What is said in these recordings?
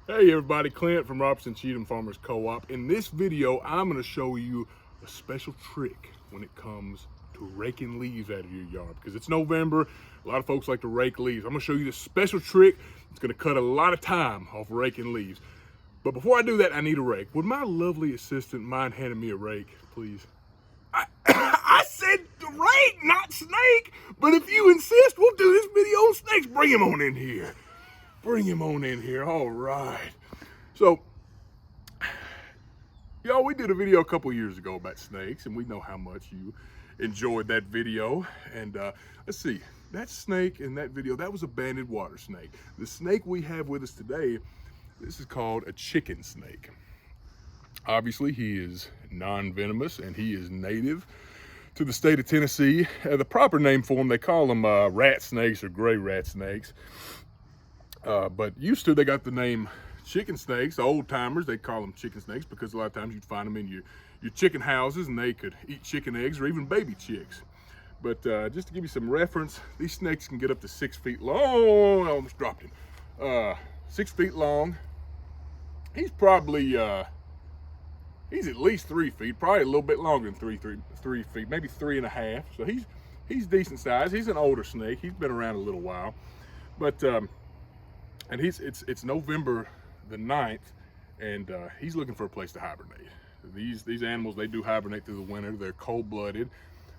Hey everybody, Clint from Robertson Cheatham Farmers Co-op. In this video, I'm going to show you a special trick when it comes to raking leaves out of your yard. Because it's November, a lot of folks like to rake leaves. I'm going to show you this special trick. It's going to cut a lot of time off raking leaves. But before I do that, I need a rake. Would my lovely assistant mind handing me a rake, please? I said rake, not snake. But if you insist, we'll do this video on snakes. Bring him on in here. Bring him on in here. All right. So, y'all, we did a video a couple years ago about snakes, and we know how much you enjoyed that video. And let's see, that snake in that video, that was a banded water snake. The snake we have with us today, this is called a chicken snake. Obviously, he is non-venomous, and he is native to the state of Tennessee. The proper name for them, they call them rat snakes or gray rat snakes. But used to, they got the name chicken snakes. The old timers, they call them chicken snakes because a lot of times you'd find them in your chicken houses and they could eat chicken eggs or even baby chicks. But just to give you some reference, these snakes can get up to 6 feet long. I almost dropped him. 6 feet long. He's probably, he's at least 3 feet, probably a little bit longer than 3 feet, maybe 3.5. So he's decent size. He's an older snake. He's been around a little while. But, and it's November the 9th, and he's looking for a place to hibernate. These animals, they do hibernate through the winter. They're cold-blooded.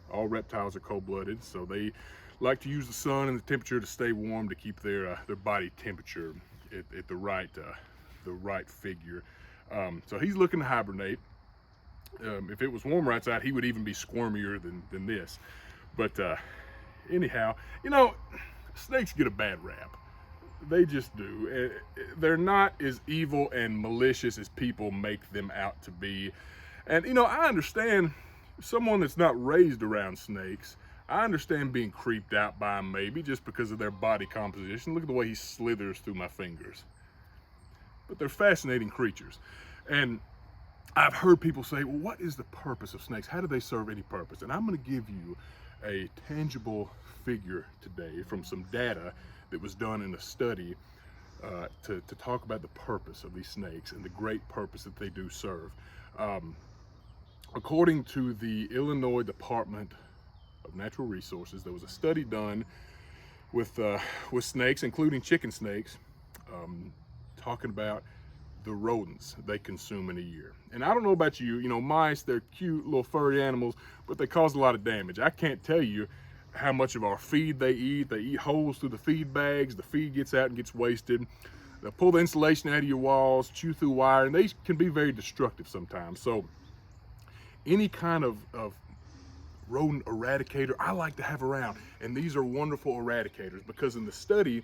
All reptiles are cold-blooded, so they like to use the sun and the temperature to stay warm to keep their body temperature at the right figure. So he's looking to hibernate. If it was warmer outside, he would even be squirmier than this. But anyhow, you know, snakes get a bad rap. They just do. They're not as evil and malicious as people make them out to be. And, you know, I understand someone that's not raised around snakes, I understand being creeped out by them maybe just because of their body composition. Look at the way he slithers through my fingers. But they're fascinating creatures. And I've heard people say, well, what is the purpose of snakes? How do they serve any purpose? And I'm going to give you a tangible figure today from some data that was done in a study to talk about the purpose of these snakes and the great purpose that they do serve. According to the Illinois Department of Natural Resources, there was a study done with snakes, including chicken snakes, talking about the rodents they consume in a year. And I don't know about you, you know, mice, they're cute little furry animals, but they cause a lot of damage. I can't tell you how much of our feed they eat. They eat holes through the feed bags. The feed gets out and gets wasted. They'll pull the insulation out of your walls, chew through wire, and they can be very destructive sometimes. So any kind of rodent eradicator I like to have around, and these are wonderful eradicators because in the study,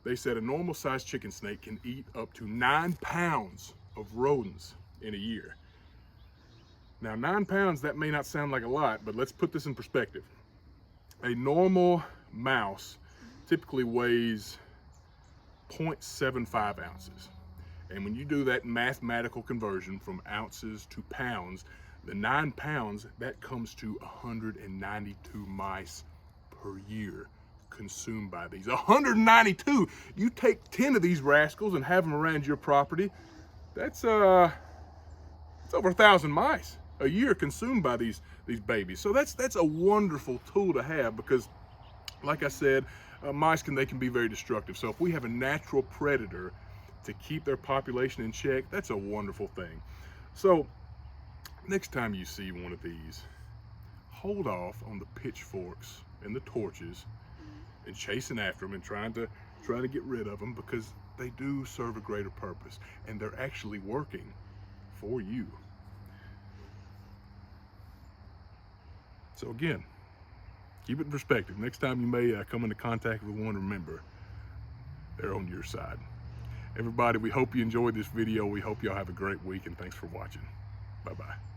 they said a normal sized chicken snake can eat up to 9 pounds of rodents in a year. Now 9 pounds, that may not sound like a lot, but let's put this in perspective. A normal mouse typically weighs 0.75 ounces. And when you do that mathematical conversion from ounces to pounds, the 9 pounds, that comes to 192 mice per year consumed by these. 192! You take 10 of these rascals and have them around your property, it's over 1,000 mice a year consumed by these babies. So that's a wonderful tool to have because, like I said, mice can be very destructive. So if we have a natural predator to keep their population in check, that's a wonderful thing. So next time you see one of these, hold off on the pitchforks and the torches and chasing after them and trying to get rid of them, because they do serve a greater purpose and they're actually working for you. So again, keep it in perspective. Next time you may come into contact with one, remember, they're on your side. Everybody, we hope you enjoyed this video. We hope y'all have a great week, and thanks for watching. Bye-bye.